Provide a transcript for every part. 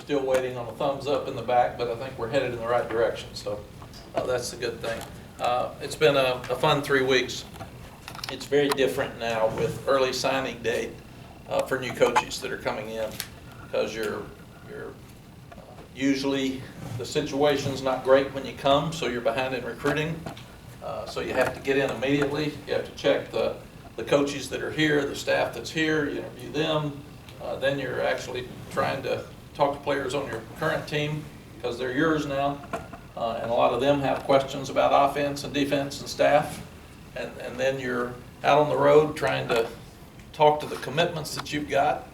still waiting on a thumbs up in the back, but I think we're headed in the right direction, so that's a good thing. It's been a fun 3 weeks. It's very different now with early signing date for new coaches that are coming in, because you're usually the situation's not great when you come, so you're behind in recruiting. So you have to get in immediately. You have to check the coaches that are here, the staff that's here, you interview them. Then you're actually trying to talk to players on your current team because they're yours now. And a lot of them have questions about offense and defense and staff. And then you're out on the road trying to talk to the commitments that you've got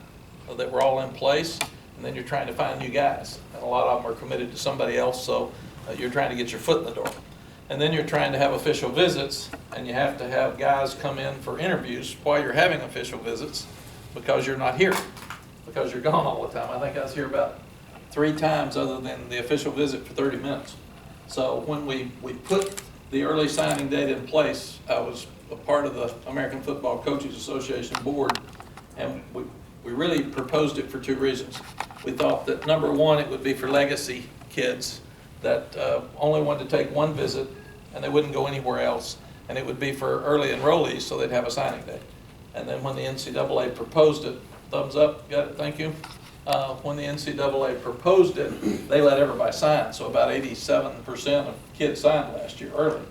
that were all in place. And then you're trying to find new guys. And a lot of them are committed to somebody else, so you're trying to get your foot in the door. And then you're trying to have official visits, and you have to have guys come in for interviews while you're having official visits because you're not here, because you're gone all the time. I think I was here about 3 times other than the official visit for 30 minutes. So when we put the early signing date in place, I was a part of the American Football Coaches Association board, and we really proposed it for 2 reasons. We thought that, number one, it would be for legacy kids that only wanted to take 1 visit and they wouldn't go anywhere else. And it would be for early enrollees, so they'd have a signing day. And then when the NCAA proposed it, thumbs up, got it, thank you. When the NCAA proposed it, they let everybody sign. So about 87% of kids signed last year early.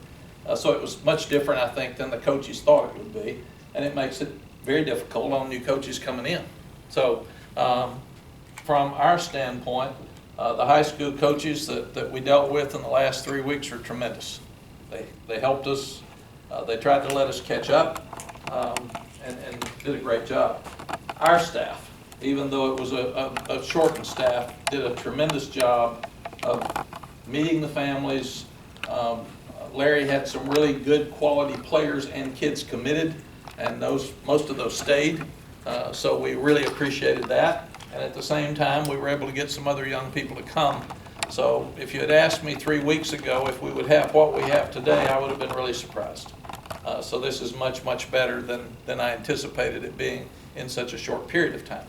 So it was much different, I think, than the coaches thought it would be. And it makes it very difficult on new coaches coming in. So from our standpoint, the high school coaches that we dealt with in the last 3 weeks were tremendous. They helped us. They tried to let us catch up and did a great job. Our staff, even though it was a shortened staff, did a tremendous job of meeting the families. Larry had some really good quality players and kids committed, and most of those stayed. So we really appreciated that. And at the same time, we were able to get some other young people to come. So if you had asked me 3 weeks ago if we would have what we have today, I would have been really surprised. So this is much, much better than I anticipated it being in such a short period of time.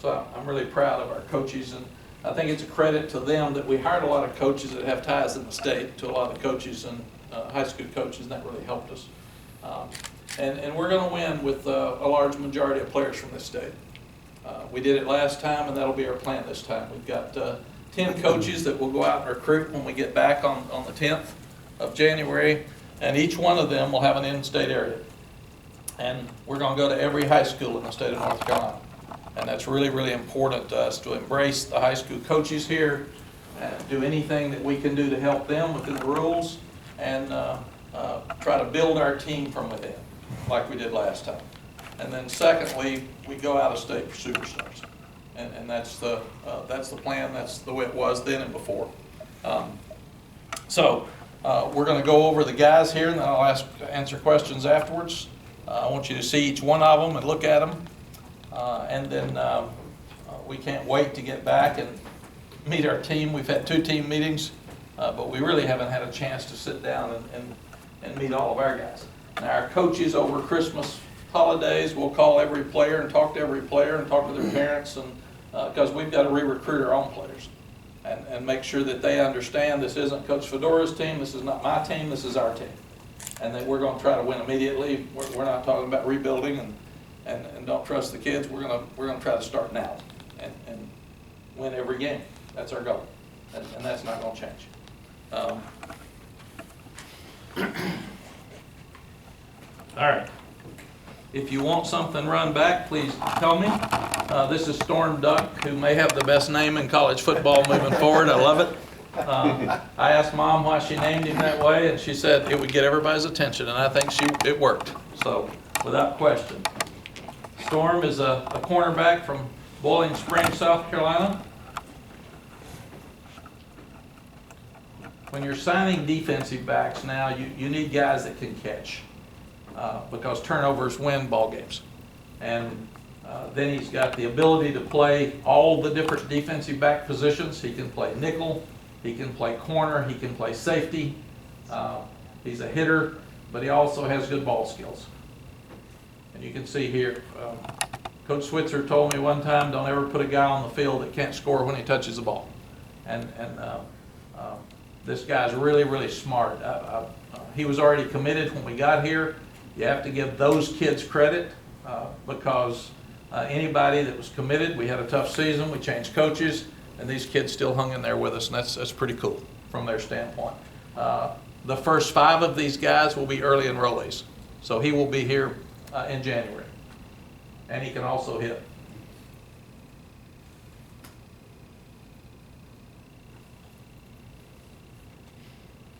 So I'm really proud of our coaches, and I think it's a credit to them that we hired a lot of coaches that have ties in the state to a lot of coaches and high school coaches, and that really helped us. And we're going to win with a large majority of players from this state. We did it last time, and that'll be our plan this time. We've got 10 coaches that will go out and recruit when we get back on the 10th of January, and each one of them will have an in-state area. And we're going to go to every high school in the state of North Carolina. And that's really, really important to us to embrace the high school coaches here and do anything that we can do to help them within the rules and try to build our team from within, like we did last time. And then secondly, we go out of state for superstars. And that's the plan. That's the way it was then and before. So we're going to go over the guys here, and then I'll answer questions afterwards. I want you to see each one of them and look at them. And then we can't wait to get back and meet our team. We've had 2 team meetings, but we really haven't had a chance to sit down and meet all of our guys. Now, our coaches over Christmas holidays will call every player and talk to every player and talk to their parents, and because we've got to re-recruit our own players and make sure that they understand this isn't Coach Fedora's team, this is not my team, this is our team. And that we're going to try to win immediately. We're not talking about rebuilding and don't trust the kids. We're going to try to start now and win every game. That's our goal, and that's not going to change. All right. If you want something run back, please tell me. This is Storm Duck, who may have the best name in college football moving forward. I love it. I asked Mom why she named him that way, and she said it would get everybody's attention, and I think it worked. So, without question. Storm is a cornerback from Boiling Springs, South Carolina. When you're signing defensive backs now, you need guys that can catch. Because turnovers win ball games. And then he's got the ability to play all the different defensive back positions. He can play nickel, he can play corner, he can play safety. He's a hitter, but he also has good ball skills. And you can see here, Coach Switzer told me one time, don't ever put a guy on the field that can't score when he touches the ball. And this guy's really, really smart. He was already committed when we got here. You have to give those kids credit because anybody that was committed, we had a tough season, we changed coaches, and these kids still hung in there with us, and that's pretty cool from their standpoint. The first 5 of these guys will be early enrollees, so he will be here in January, and he can also hit.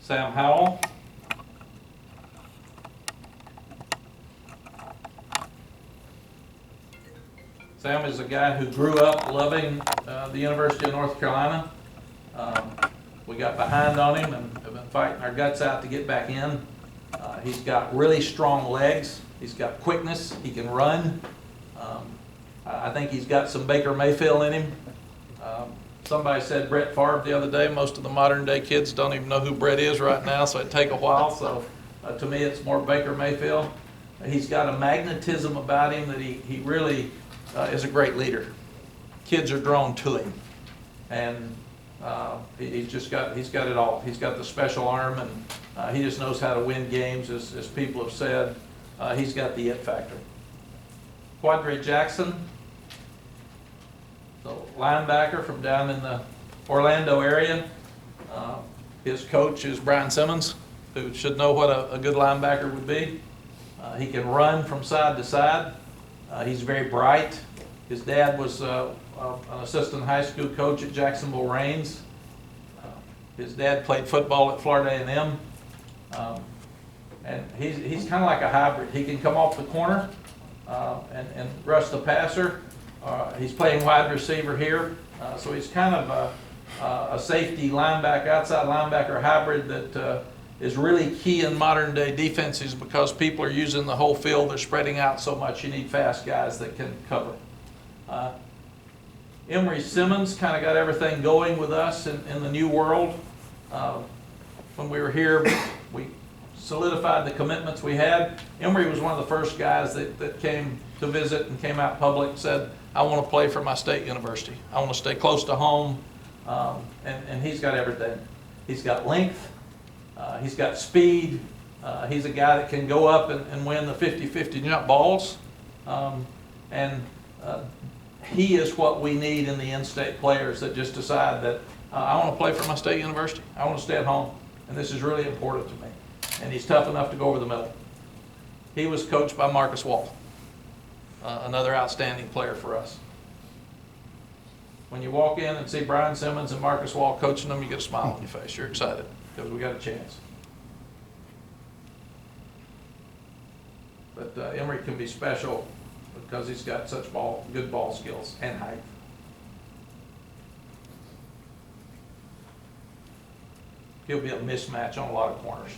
Sam Howell. Sam is a guy who grew up loving the University of North Carolina. We got behind on him and have been fighting our guts out to get back in. He's got really strong legs. He's got quickness. He can run. I think he's got some Baker Mayfield in him. Somebody said Brett Favre the other day. Most of the modern day kids don't even know who Brett is right now, so it'd take a while. So to me, it's more Baker Mayfield. He's got a magnetism about him that he really is a great leader. Kids are drawn to him, and he's got it all. He's got the special arm, and he just knows how to win games, as people have said. He's got the it factor. Quadre Jackson, the linebacker from down in the Orlando area. His coach is Brian Simmons, who should know what a good linebacker would be. He can run from side to side. He's very bright. His dad was an assistant high school coach at Jacksonville Reigns. His dad played football at Florida A&M. And he's kind of like a hybrid. He can come off the corner and rush the passer. He's playing wide receiver here. So he's kind of a safety linebacker, outside linebacker hybrid that is really key in modern day defenses because people are using the whole field. They're spreading out so much. You need fast guys that can cover. Emory Simmons kind of got everything going with us in the new world. When we were here, we solidified the commitments we had. Emory was one of the first guys that came to visit and came out public and said, I want to play for my state university. I want to stay close to home. And he's got everything. He's got length. He's got speed. He's a guy that can go up and win the 50-50 jump balls. He is what we need in the in-state players that just decide that I want to play for my state university. I want to stay at home. And this is really important to me. And he's tough enough to go over the middle. He was coached by Marcus Wall, another outstanding player for us. When you walk in and see Brian Simmons and Marcus Wall coaching them, you get a smile on your face. You're excited because we got a chance. But Emory can be special because he's got such good ball skills and height. He'll be a mismatch on a lot of corners.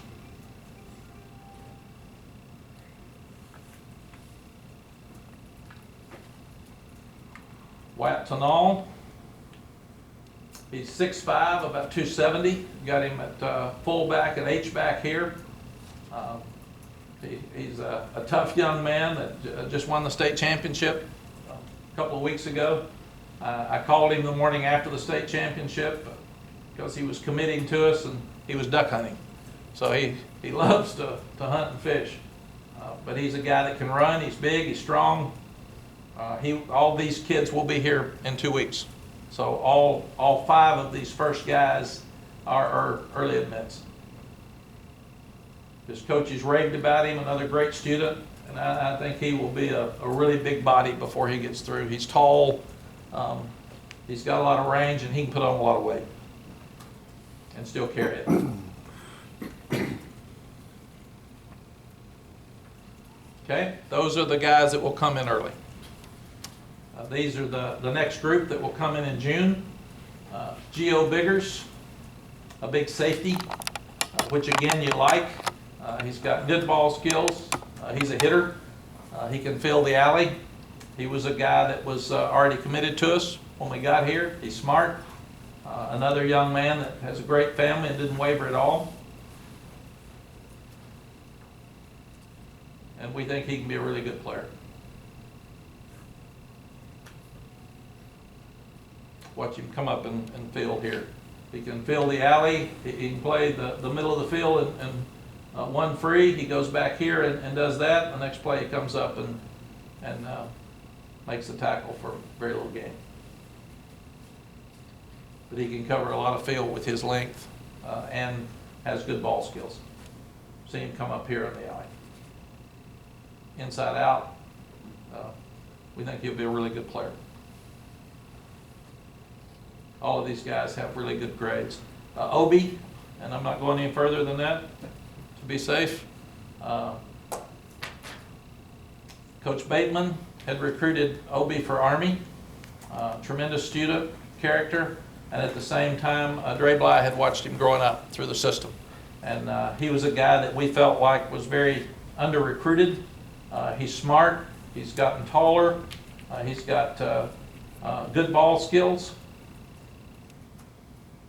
Wyatt Tanal, he's 6'5", about 270. Got him at fullback and H-back here. He's a tough young man that just won the state championship a couple of weeks ago. I called him the morning after the state championship because he was committing to us and he was duck hunting. So he loves to hunt and fish. But he's a guy that can run, he's big, he's strong. All these kids will be here in 2 weeks. So all 5 of these first guys are early admits. His coaches raved about him, another great student, and I think he will be a really big body before he gets through. He's tall, he's got a lot of range, and he can put on a lot of weight and still carry it. Okay, those are the guys that will come in early. These are the next group that will come in June. Geo Biggers, a big safety, which again you like. He's got good ball skills. He's a hitter. He can fill the alley. He was a guy that was already committed to us when we got here. He's smart. Another young man that has a great family and didn't waver at all. And we think he can be a really good player. watch him come up and field here. He can field the alley, he can play the middle of the field and one free. He goes back here and does that. The next play he comes up and makes the tackle for a very little gain. But he can cover a lot of field with his length and has good ball skills. See him come up here in the alley. Inside out, we think he'll be a really good player. All of these guys have really good grades. Obi, and I'm not going any further than that to be safe. Coach Bateman had recruited Obi for Army. Tremendous student, character, and at the same time, Dre Bly had watched him growing up through the system. And he was a guy that we felt like was very under-recruited. He's smart, he's gotten taller, he's got good ball skills,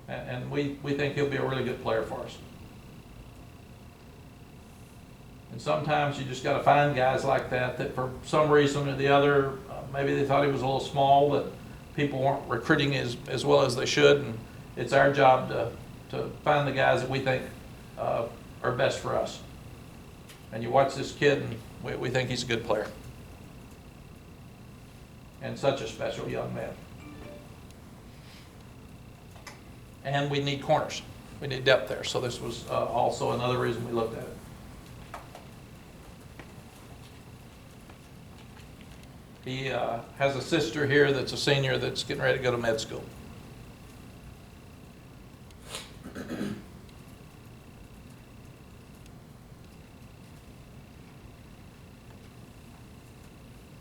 and we think he'll be a really good player for us. And sometimes you just got to find guys like that for some reason or the other, maybe they thought he was a little small, but people weren't recruiting as well as they should, and it's our job to find the guys that we think are best for us. And you watch this kid, and we think he's a good player. And such a special young man. And we need corners. We need depth there. So this was also another reason we looked at it. He has a sister here that's a senior that's getting ready to go to med school.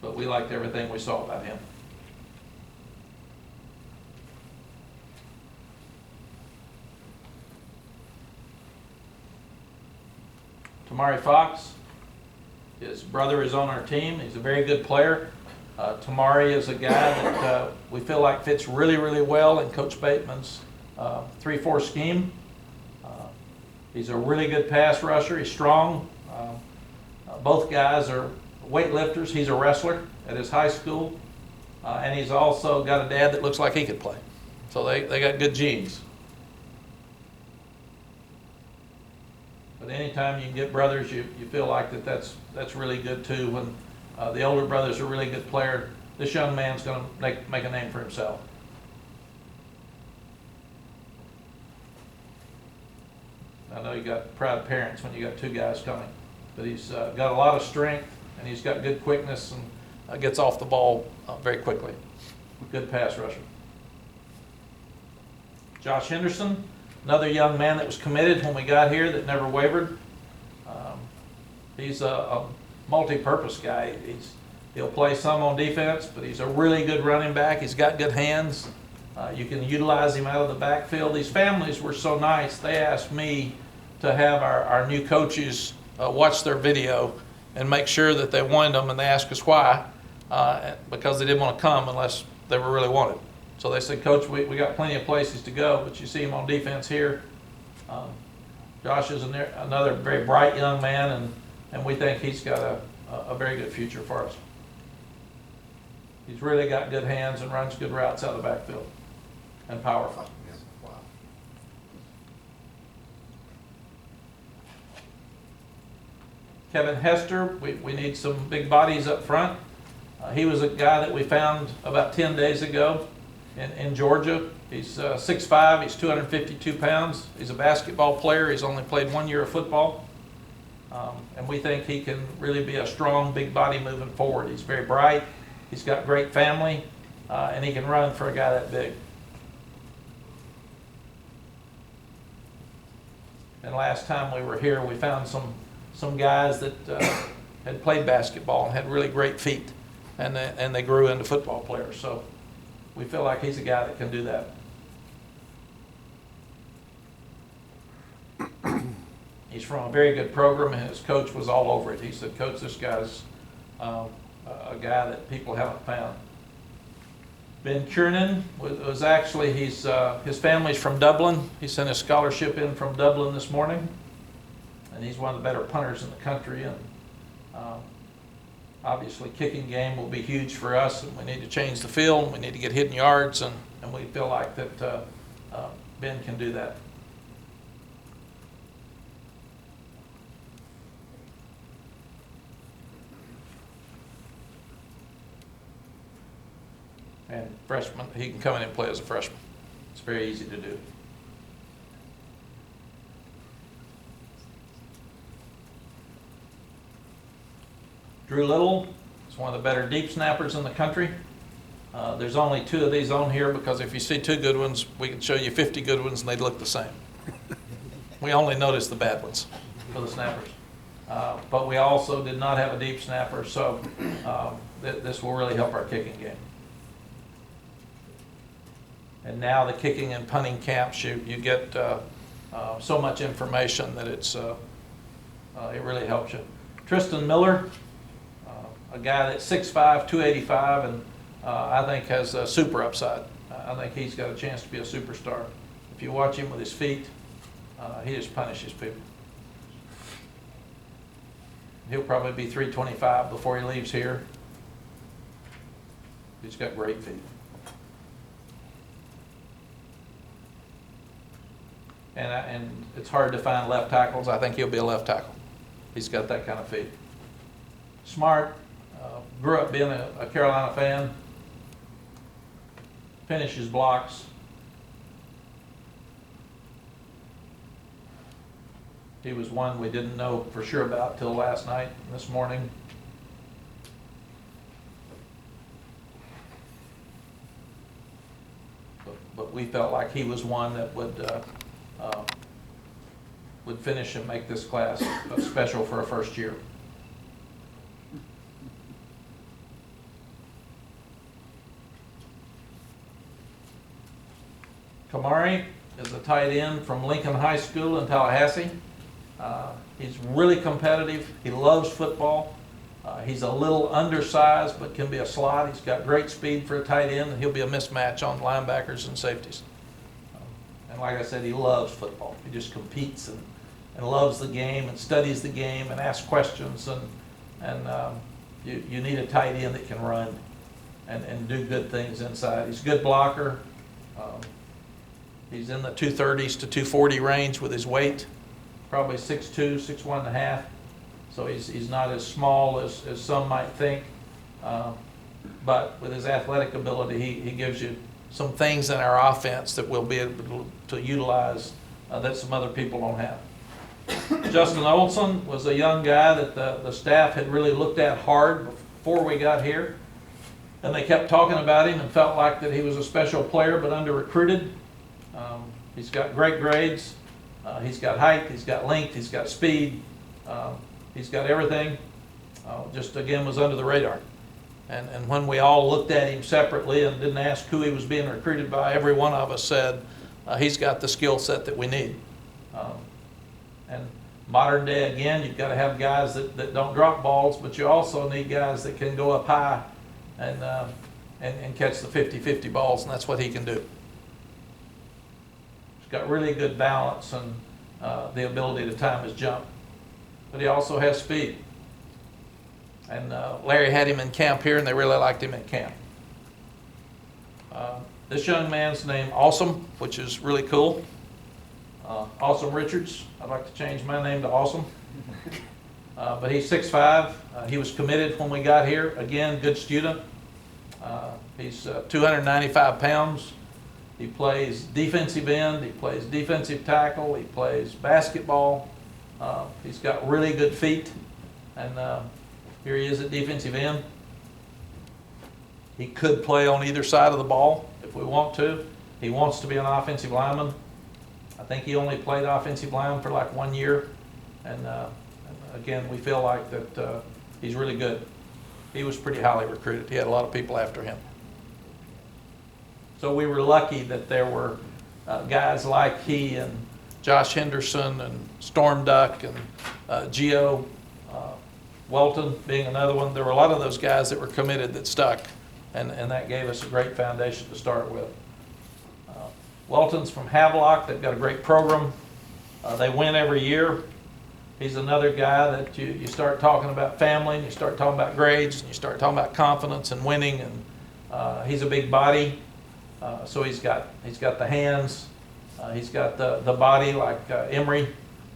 But we liked everything we saw about him. Tamari Fox, his brother is on our team. He's a very good player. Tamari is a guy that we feel like fits really, really well in Coach Bateman's 3-4 scheme. He's a really good pass rusher. He's strong. Both guys are weightlifters. He's a wrestler at his high school. And he's also got a dad that looks like he could play. So they got good genes. But anytime you can get brothers, you feel like that's really good too. When the older brother's a really good player, this young man's going to make a name for himself. I know you got proud parents when you got two guys coming, but he's got a lot of strength and he's got good quickness and gets off the ball very quickly. Good pass rusher. Josh Henderson, another young man that was committed when we got here that never wavered. He's a multi-purpose guy. He'll play some on defense, but he's a really good running back. He's got good hands. You can utilize him out of the backfield. These families were so nice. They asked me to have our new coaches watch their video and make sure that they wanted them, and they asked us why, because they didn't want to come unless they were really wanted. So they said, Coach, we got plenty of places to go, but you see him on defense here. Josh is another very bright young man, and we think he's got a very good future for us. He's really got good hands and runs good routes out of the backfield, and powerful. Wow. Kevin Hester, we need some big bodies up front. He was a guy that we found about 10 days ago in Georgia. He's 6'5", he's 252 pounds. He's a basketball player. He's only played 1 year of football. And we think he can really be a strong, big body moving forward. He's very bright. He's got great family, and he can run for a guy that big. And last time we were here, we found some guys that had played basketball and had really great feet, and they grew into football players. So we feel like he's a guy that can do that. He's from a very good program, and his coach was all over it. He said, Coach, this guy's a guy that people haven't found. Ben Kiernan was actually, his family's from Dublin. He sent his scholarship in from Dublin this morning, and he's one of the better punters in the country. And obviously, kicking game will be huge for us, and we need to change the field, and we need to get hidden yards, and and we feel like that Ben can do that. And freshman, he can come in and play as a freshman. It's very easy to do. Drew Little is one of the better deep snappers in the country. There's only 2 of these on here because if you see 2 good ones, we can show you 50 good ones and they'd look the same. We only notice the bad ones for the snappers. But we also did not have a deep snapper, so this will really help our kicking game. And now the kicking and punting camps, you get so much information that it really helps you. Tristan Miller, a guy that's 6'5", 285, and I think has a super upside. I think he's got a chance to be a superstar. If you watch him with his feet, he just punishes people. He'll probably be 325 before he leaves here. He's got great feet. And it's hard to find left tackles. I think he'll be a left tackle. He's got that kind of feet. Smart, grew up being a Carolina fan, finishes blocks. He was one we didn't know for sure about till last night and this morning. But we felt like he was one that would finish and make this class special for a first year. Kamari is a tight end from Lincoln High School in Tallahassee. He's really competitive. He loves football. He's a little undersized, but can be a slot. He's got great speed for a tight end, and he'll be a mismatch on linebackers and safeties. And like I said, he loves football. He just competes and loves the game and studies the game and asks questions. And you need a tight end that can run and do good things inside. He's a good blocker. He's in the 230s to 240 range with his weight, probably 6'2", 6'1 and a half. So he's not as small as some might think. But with his athletic ability, he gives you some things in our offense that we'll be able to utilize that some other people don't have. Justin Olson was a young guy that the staff had really looked at hard before we got here. And they kept talking about him and felt like that he was a special player but under-recruited. He's got great grades. He's got height, he's got length, he's got speed. He's got everything. Just again was under the radar. And when we all looked at him separately and didn't ask who he was being recruited by, every one of us said he's got the skill set that we need. And modern day, again, you've got to have guys that don't drop balls, but you also need guys that can go up high and catch the 50-50 balls, and that's what he can do. He's got really good balance and the ability to time his jump. But he also has speed. And Larry had him in camp here, and they really liked him in camp. This young man's named Awesome, which is really cool. Awesome Richards. I'd like to change my name to Awesome. But he's 6'5". He was committed when we got here. Again, good student. He's 295 pounds. He plays defensive end. He plays defensive tackle. He plays basketball. He's got really good feet. And here he is at defensive end. He could play on either side of the ball if we want to. He wants to be an offensive lineman. I think he only played offensive line for like 1 year. And again, we feel like that he's really good. He was pretty highly recruited. He had a lot of people after him. So we were lucky that there were guys like he and Josh Henderson and Storm Duck and Gio Welton being another one. There were a lot of those guys that were committed that stuck, and that gave us a great foundation to start with. Welton's from Havelock. They've got a great program. They win every year. He's another guy that you start talking about family, and you start talking about grades, and you start talking about confidence and winning, and he's a big body. So he's got the hands, he's got the body like Emery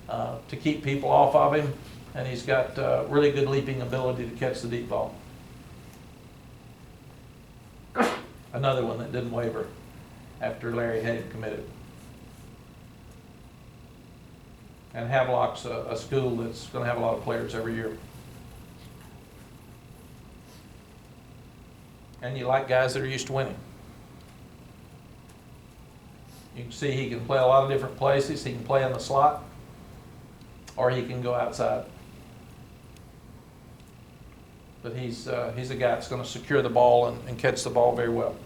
to keep people off of him, and he's got really good leaping ability to catch the deep ball. Another one that didn't waver after Larry Hayden committed. And Havelock's a school that's going to have a lot of players every year. And you like guys that are used to winning. You can see he can play a lot of different places. He can play in the slot, or he can go outside. But he's a guy that's going to secure the ball and catch the ball very well.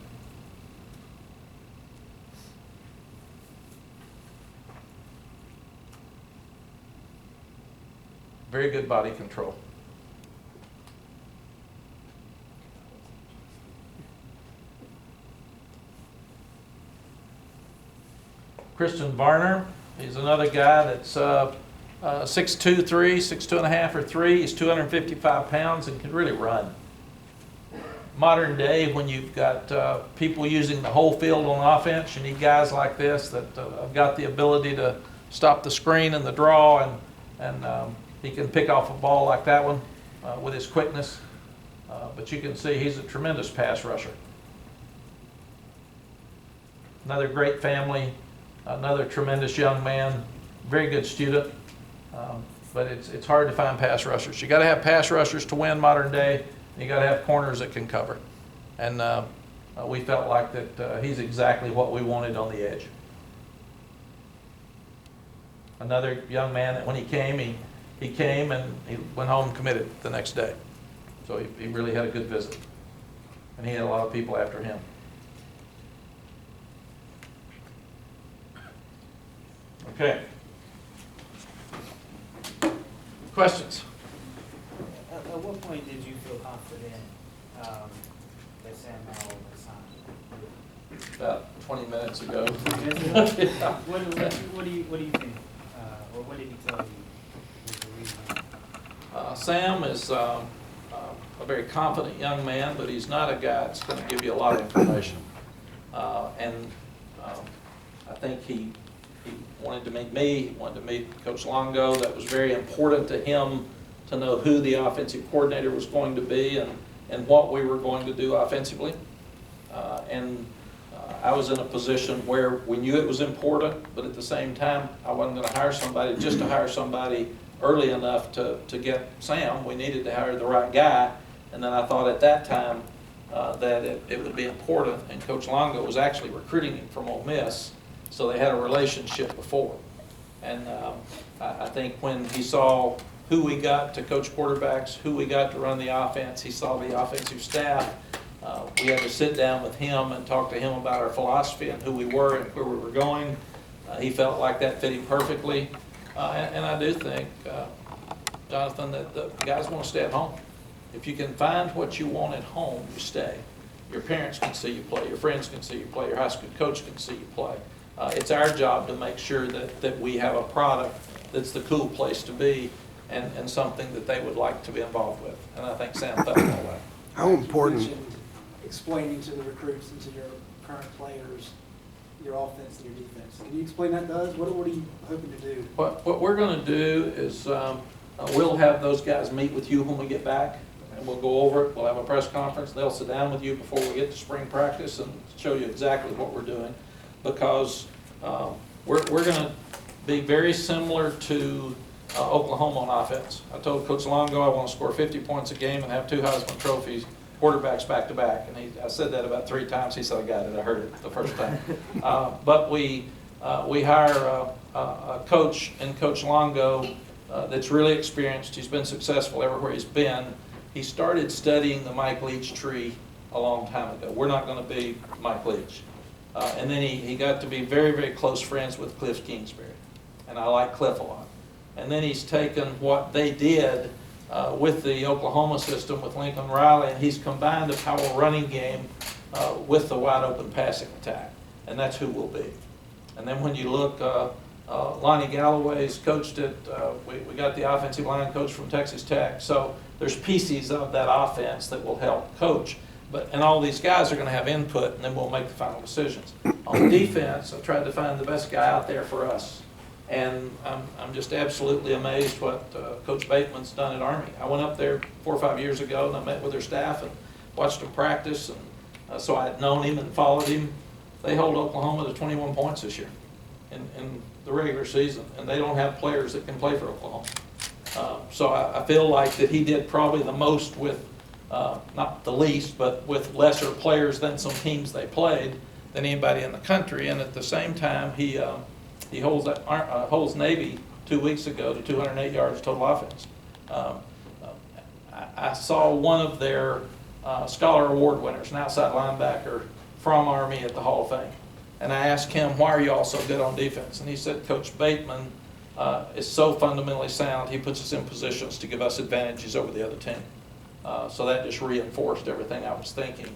Very good body control. Christian Varner, he's another guy that's 6'2", 6'2.5" or 3. He's 255 pounds and can really run. Modern day, when you've got people using the whole field on offense, you need guys like this that have got the ability to stop the screen and the draw, and he can pick off a ball like that one with his quickness. But you can see he's a tremendous pass rusher. Another great family. Another tremendous young man, very good student, but it's hard to find pass rushers. You got to have pass rushers to win modern day. You got to have corners that can cover, and we felt like that he's exactly what we wanted on the edge. Another young man that when he came, he came and he went home and committed the next day. So he really had a good visit, and he had a lot of people after him. Okay. Questions? At what point did you feel confident that Sam Howell was signed? About 20 minutes ago. Yeah. What do you think? Or what did he tell you was the reason? Sam is a very confident young man, but he's not a guy that's going to give you a lot of information. I think he wanted to meet me, he wanted to meet Coach Longo. That was very important to him to know who the offensive coordinator was going to be and what we were going to do offensively. I was in a position where we knew it was important, but at the same time, I wasn't going to hire somebody just to hire somebody early enough to get Sam. We needed to hire the right guy, and then I thought at that time that it would be important, and Coach Longo was actually recruiting him from Ole Miss, so they had a relationship before. And I think when he saw who we got to coach quarterbacks, who we got to run the offense, he saw the offensive staff. We had to sit down with him and talk to him about our philosophy and who we were and where we were going. He felt like that fit him perfectly. And I do think, Jonathan, that the guys want to stay at home. If you can find what you want at home, you stay. Your parents can see you play. Your friends can see you play. Your high school coach can see you play. It's our job to make sure that we have a product that's the cool place to be and something that they would like to be involved with. And I think Sam felt that way. How important? Explaining to the recruits and to your current players your offense and your defense. Can you explain that to us? What are you hoping to do? What we're going to do is we'll have those guys meet with you when we get back, and we'll go over it. We'll have a press conference. They'll sit down with you before we get to spring practice and show you exactly what we're doing, because we're going to be very similar to Oklahoma on offense. I told Coach Longo I want to score 50 points a game and have 2 Heisman trophies, quarterbacks back to back. And I said that about 3 times. He said, I got it. I heard it the first time. But we hire a coach in Coach Longo that's really experienced. He's been successful everywhere he's been. He started studying the Mike Leach tree a long time ago. We're not going to be Mike Leach. And then he got to be very, very close friends with Cliff Kingsbury. And I like Cliff a lot. And then he's taken what they did with the Oklahoma system with Lincoln Riley, and he's combined the power running game with the wide open passing attack. And that's who we'll be. And then when you look, Lonnie Galloway's coached it. We got the offensive line coach from Texas Tech. So there's pieces of that offense that will help coach. and all these guys are going to have input, and then we'll make the final decisions. On defense, I tried to find the best guy out there for us. And I'm just absolutely amazed what Coach Bateman's done at Army. I went up there 4 or 5 years ago, and I met with their staff and watched them practice. And so I had known him and followed him. They hold Oklahoma to 21 points this year in the regular season, and they don't have players that can play for Oklahoma. So I feel like that he did probably the most with, not the least, but with lesser players than some teams they played than anybody in the country. And at the same time, he holds Navy 2 weeks ago to 208 yards total offense. I saw one of their Scholar Award winners, an outside linebacker from Army at the Hall of Fame. And I asked him, why are you all so good on defense? And he said, Coach Bateman is so fundamentally sound, he puts us in positions to give us advantages over the other team. So that just reinforced everything I was thinking.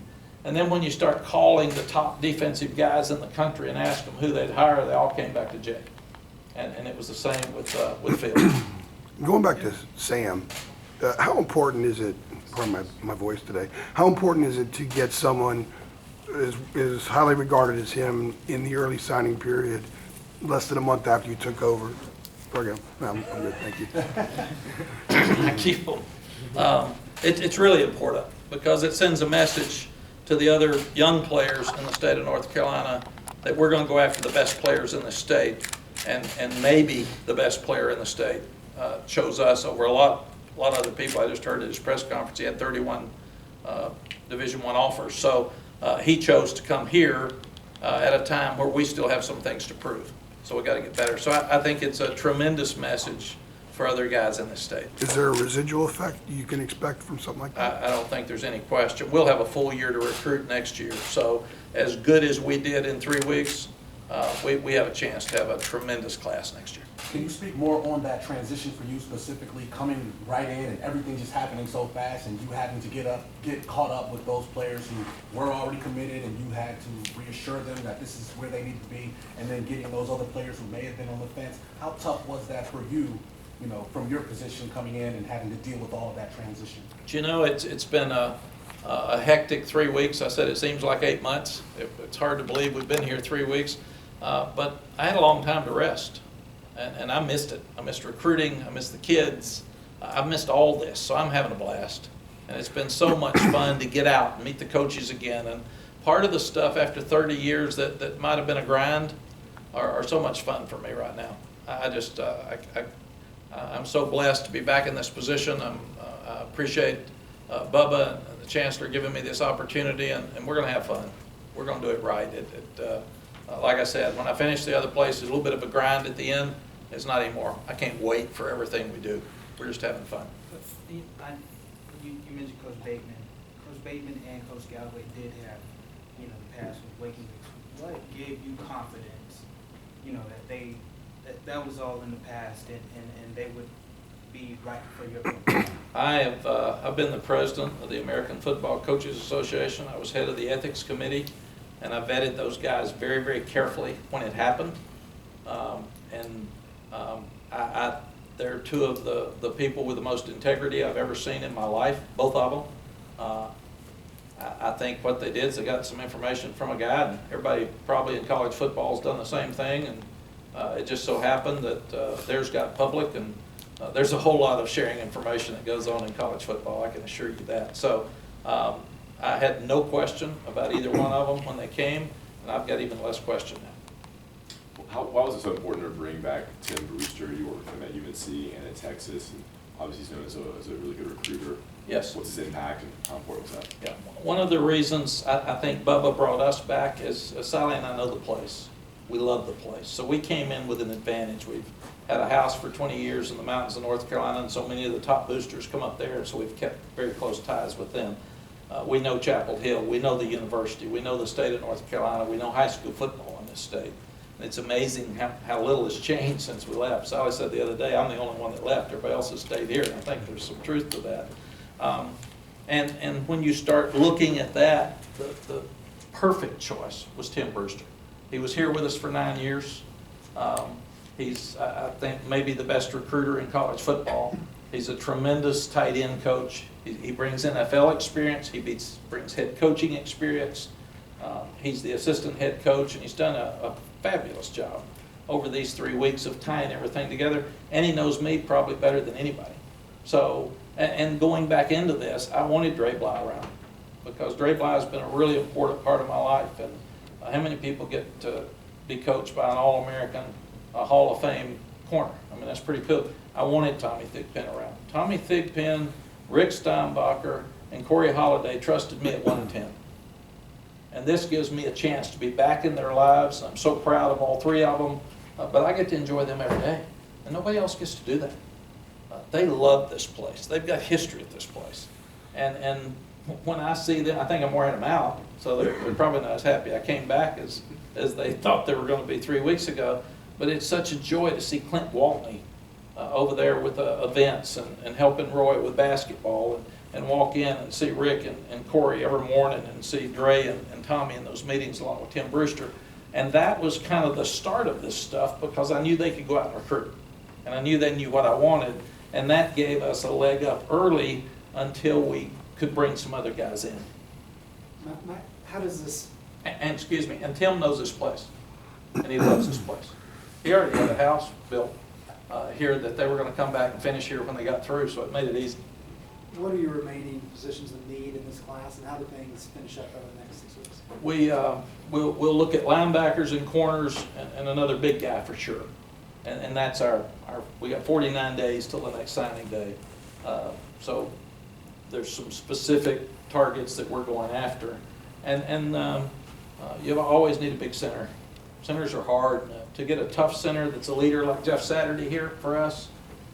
And then when you start calling the top defensive guys in the country and ask them who they'd hire, they all came back to Jay. And it was the same with Fields. Going back to Sam, how important is it, pardon my voice today, how important is it to get someone as highly regarded as him in the early signing period, less than a month after you took over? Okay, I'm good, thank you. Thank you. It's really important because it sends a message to the other young players in the state of North Carolina that we're going to go after the best players in the state, and maybe the best player in the state chose us over a lot of other people. I just heard at his press conference he had 31 Division I offers. So he chose to come here at a time where we still have some things to prove. So we got to get better. So I think it's a tremendous message for other guys in the state. Is there a residual effect you can expect from something like that? I don't think there's any question. We'll have a full year to recruit next year. So as good as we did in 3 weeks, we have a chance to have a tremendous class next year. Can you speak more on that transition for you specifically, coming right in and everything just happening so fast and you having to get caught up with those players who were already committed and you had to reassure them that this is where they need to be, and then getting those other players who may have been on the fence? How tough was that for you, from your position coming in and having to deal with all of that transition? It's been a hectic 3 weeks. I said it seems like 8 months. It's hard to believe we've been here 3 weeks. But I had a long time to rest, and I missed it. I missed recruiting. I missed the kids. I missed all this, so I'm having a blast. And it's been so much fun to get out and meet the coaches again. And part of the stuff after 30 years that might have been a grind are so much fun for me right now. I'm so blessed to be back in this position. I appreciate Bubba and the Chancellor giving me this opportunity, and we're going to have fun. We're going to do it right. Like I said, when I finish the other place, it's a little bit of a grind at the end. It's not anymore. I can't wait for everything we do. We're just having fun. You mentioned Coach Bateman. Coach Bateman and Coach Galloway did have, the past with Waking Weeks. What gave you confidence, that was all in the past and they would be right for your program? I've been the president of the American Football Coaches Association. I was head of the ethics committee, and I vetted those guys very, very carefully when it happened. They're two of the people with the most integrity I've ever seen in my life, both of them. I think what they did is they got some information from a guy, and everybody probably in college football has done the same thing, and it just so happened that theirs got public, and there's a whole lot of sharing information that goes on in college football, I can assure you that. So I had no question about either one of them when they came, and I've got even less question now. Why was it so important to bring back Tim Brewster? You worked with him at UNC and at Texas, and obviously he's known as a really good recruiter. Yes. What's his impact and how important was that? Yeah. One of the reasons I think Bubba brought us back is Sally and I know the place. We love the place. So we came in with an advantage. We've had a house for 20 years in the mountains of North Carolina, and so many of the top boosters come up there, and so we've kept very close ties with them. We know Chapel Hill. We know the university. We know the state of North Carolina. We know high school football in this state. And it's amazing how little has changed since we left. Sally said the other day, I'm the only one that left. Everybody else has stayed here, and I think there's some truth to that. And when you start looking at that, the perfect choice was Tim Brewster. He was here with us for 9 years. He's, I think, maybe the best recruiter in college football. He's a tremendous tight end coach. He brings NFL experience, brings head coaching experience. He's the assistant head coach, and he's done a fabulous job over these 3 weeks of tying everything together, and he knows me probably better than anybody. So, and going back into this, I wanted Dre Bly around, because Dre Bly has been a really important part of my life, and how many people get to be coached by an All-American, a Hall of Fame corner? I mean, that's pretty cool. I wanted Tommy Thigpen around. Tommy Thigpen, Rick Steinbacher, and Corey Holliday trusted me at 1-10. And this gives me a chance to be back in their lives. I'm so proud of all three of them, but I get to enjoy them every day. And nobody else gets to do that. They love this place. They've got history at this place. And when I see them, I think I'm wearing them out, so they're probably not as happy I came back as they thought they were going to be 3 weeks ago. But it's such a joy to see Clint Waltney over there with events and helping Roy with basketball, and walk in and see Rick and Corey every morning, and see Dre and Tommy in those meetings along with Tim Brewster. And that was kind of the start of this stuff, because I knew they could go out and recruit. And I knew they knew what I wanted, and that gave us a leg up early until we could bring some other guys in. How does this, And excuse me, and Tim knows this place, and he loves this place. He already had a house built here that they were going to come back and finish here when they got through, so it made it easy. what are your remaining positions of need in this class, and how do things finish up over the next 6 weeks? We'll look at linebackers and corners and another big guy for sure. And that's our we got 49 days till the next signing day. So there's some specific targets that we're going after. And you always need a big center. Centers are hard. To get a tough center that's a leader like Jeff Saturday here for us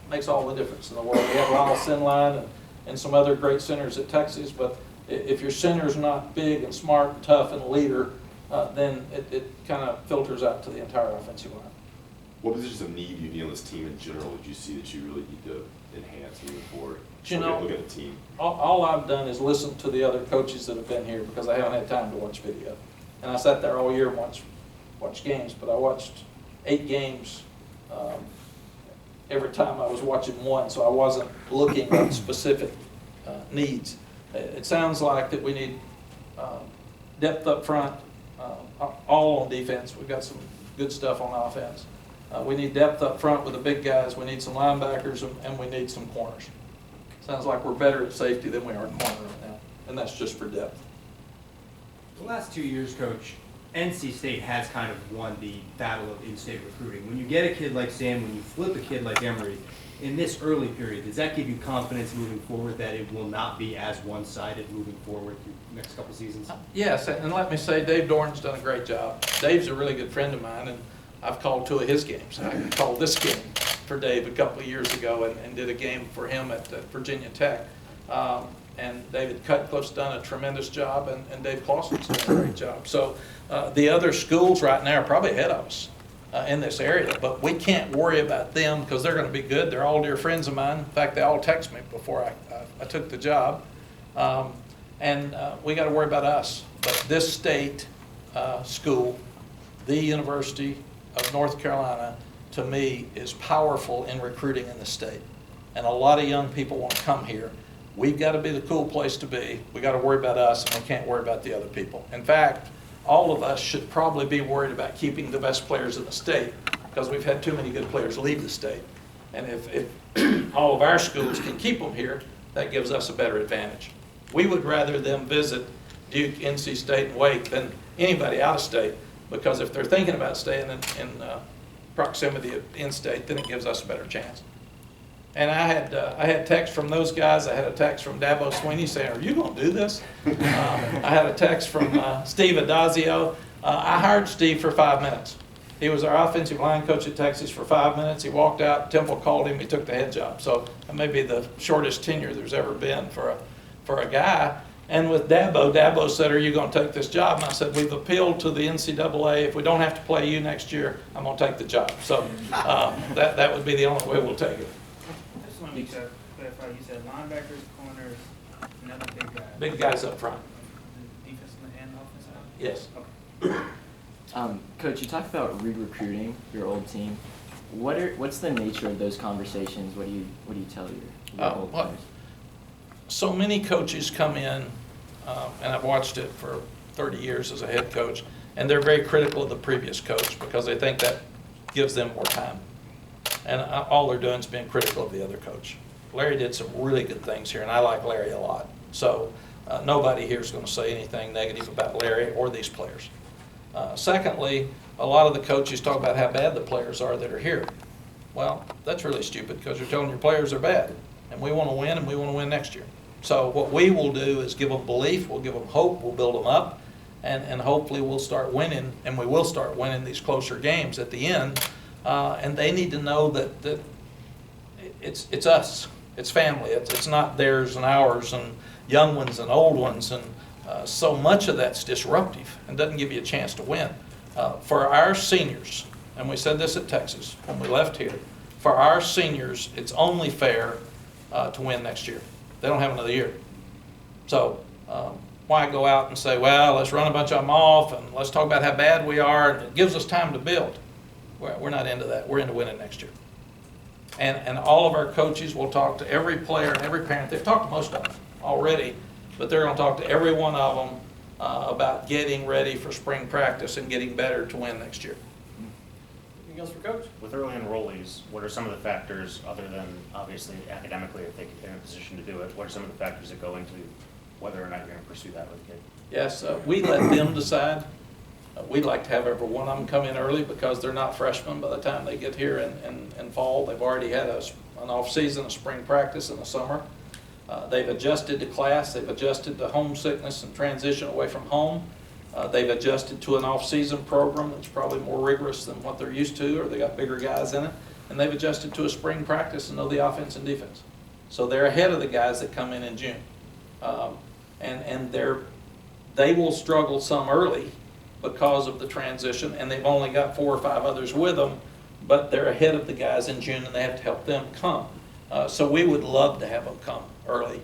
makes all the difference in the world. We have Lyle Sinline and some other great centers at Texas, but if your center's not big and smart and tough and a leader, then it kind of filters out to the entire offensive line. What positions of need do you need on this team in general did you see that you really need to enhance moving forward? You know, look at the team. All I've done is listen to the other coaches that have been here, because I haven't had time to watch video. And I sat there all year and watched games, but I watched 8 games every time I was watching one, so I wasn't looking at specific needs. It sounds like that we need depth up front, all on defense. We've got some good stuff on offense. We need depth up front with the big guys. We need some linebackers, and we need some corners. Sounds like we're better at safety than we are at corner right now, and that's just for depth. The last 2 years, Coach, NC State has kind of won the battle of in-state recruiting. When you get a kid like Sam, when you flip a kid like Emery, in this early period, does that give you confidence moving forward that it will not be as one-sided moving forward through the next couple seasons? Yes, and let me say Dave Dorn's done a great job. Dave's a really good friend of mine, and I've called 2 of his games. I called this game for Dave a couple of years ago and did a game for him at Virginia Tech. And David Cutcliffe's done a tremendous job, and Dave Clausen's done a great job. So the other schools right now are probably ahead of us in this area, but we can't worry about them because they're going to be good. They're all dear friends of mine. In fact, they all text me before I took the job. And we got to worry about us. But this state school, the University of North Carolina, to me, is powerful in recruiting in the state. And a lot of young people want to come here. We've got to be the cool place to be. We got to worry about us, and we can't worry about the other people. In fact, all of us should probably be worried about keeping the best players in the state, because we've had too many good players leave the state. And if all of our schools can keep them here, that gives us a better advantage. We would rather them visit Duke, NC State, and Wake than anybody out of state, because if they're thinking about staying in proximity of in-state, then it gives us a better chance. And I had text from those guys. I had a text from Dabo Swinney saying, "Are you going to do this?" I had a text from Steve Adazio. I hired Steve for 5 minutes. He was our offensive line coach at Texas for 5 minutes. He walked out. Temple called him. He took the head job. So that may be the shortest tenure there's ever been for a guy. And with Dabo said, "Are you going to take this job?" And I said, "We've appealed to the NCAA. If we don't have to play you next year, I'm going to take the job." So that would be the only way we'll take it. I just want to clarify, you said linebackers, corners, another big guy. Big guys up front. Defensive and offensive line? Yes. Okay. Coach, you talked about re-recruiting your old team. What's the nature of those conversations? What do you tell your old players? so many coaches come in, and I've watched it for 30 years as a head coach, and they're very critical of the previous coach because they think that gives them more time. And all they're doing is being critical of the other coach. Larry did some really good things here, and I like Larry a lot. So nobody here is going to say anything negative about Larry or these players. Secondly, a lot of the coaches talk about how bad the players are that are here. Well, that's really stupid because you're telling your players they're bad. And we want to win, and we want to win next year. So what we will do is give them belief, we'll give them hope, we'll build them up, and hopefully we'll start winning, and we will start winning these closer games at the end. And they need to know that it's us, it's family, it's not theirs and ours and young ones and old ones, and so much of that's disruptive and doesn't give you a chance to win. For our seniors, and we said this at Texas when we left here, for our seniors, it's only fair to win next year. They don't have another year. So why go out and say, well, let's run a bunch of them off and let's talk about how bad we are, and it gives us time to build. We're not into that. We're into winning next year. And all of our coaches will talk to every player and every parent. They've talked to most of them already, but they're going to talk to every one of them about getting ready for spring practice and getting better to win next year. Anything else for Coach? With early enrollees, what are some of the factors, other than obviously academically, if they're in a position to do it, what are some of the factors that go into whether or not you're going to pursue that with a kid? Yes, we let them decide. We'd like to have every one of them come in early because they're not freshmen by the time they get here in fall. They've already had an off-season, a spring practice in the summer. They've adjusted to class. They've adjusted to homesickness and transition away from home. They've adjusted to an off-season program that's probably more rigorous than what they're used to, or they got bigger guys in it. And they've adjusted to a spring practice and know the offense and defense. So they're ahead of the guys that come in June. And they will struggle some early because of the transition, and they've only got 4 or 5 others with them, but they're ahead of the guys in June, and they have to help them come. So we would love to have them come early